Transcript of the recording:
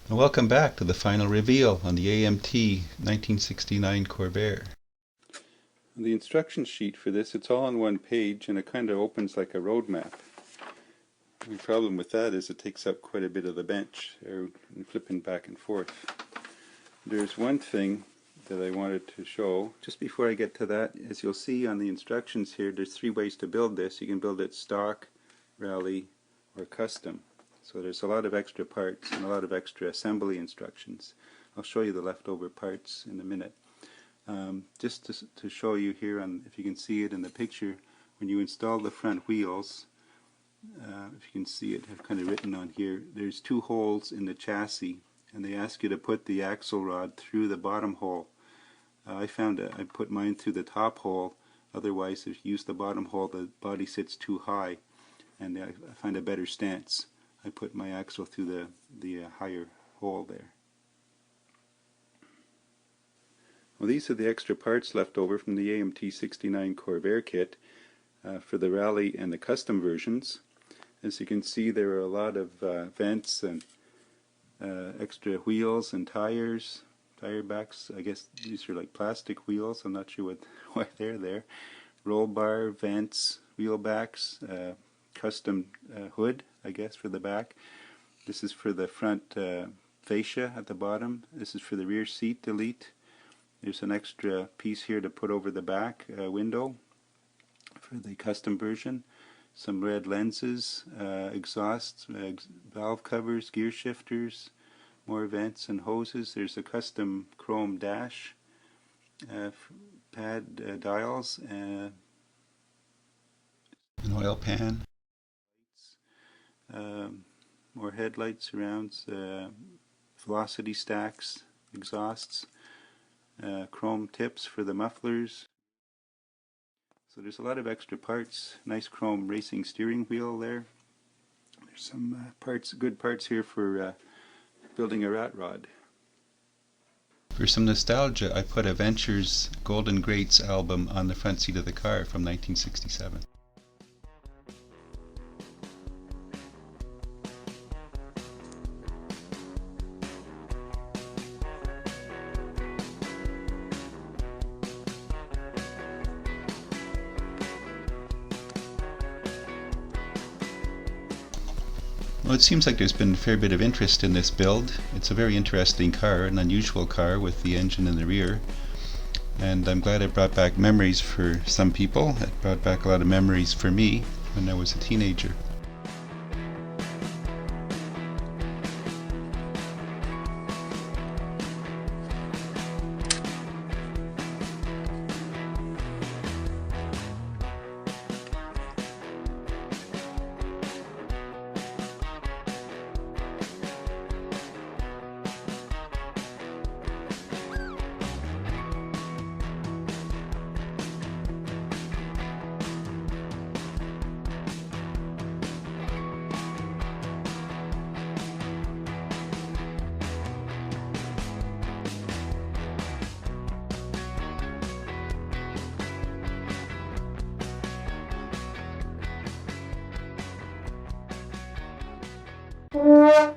And welcome back to the final reveal on the AMT 1969 Corvair. The instruction sheet for this, it's all on one page and it kind of opens like a road map. The problem with that is it takes up quite a bit of the bench, flipping back and forth. There's one thing that I wanted to show. Just before I get to that, as you'll see on the instructions here, there's three ways to build this. You can build it stock, rally, or custom. So there's a lot of extra parts and a lot of extra assembly instructions. I'll show you the leftover parts in a minute. Just to show you here, if you can see it in the picture, when you install the front wheels, if you can see it, I've kind of written on here, there's two holes in the chassis, and they ask you to put the axle rod through the bottom hole. I found I put mine through the top hole. Otherwise, if you use the bottom hole, the body sits too high, and I find a better stance. I put my axle through the higher hole there. Well, these are the extra parts left over from the AMT 69 Corvair kit for the Rally and the custom versions. As you can see, there are a lot of vents and extra wheels and tires, tire backs. I guess these are like plastic wheels. I'm not sure why they're there. Roll bar, vents, wheel backs, custom hood, I guess, for the back. This is for the front fascia at the bottom. This is for the rear seat delete. There's an extra piece here to put over the back window for the custom version. Some red lenses, exhausts, valve covers, gear shifters, more vents and hoses. There's a custom chrome dash, pad dials, An oil pan. more headlight surrounds, velocity stacks, exhausts, chrome tips for the mufflers. So there's a lot of extra parts. Nice chrome racing steering wheel there. There's some good parts here for building a rat rod. For some nostalgia, I put a Ventures Golden Greats album on the front seat of the car from 1967. Well, it seems like there's been a fair bit of interest in this build. It's a very interesting car, an unusual car with the engine in the rear. And I'm glad it brought back memories for some people. It brought back a lot of memories for me when I was a teenager. Yeah.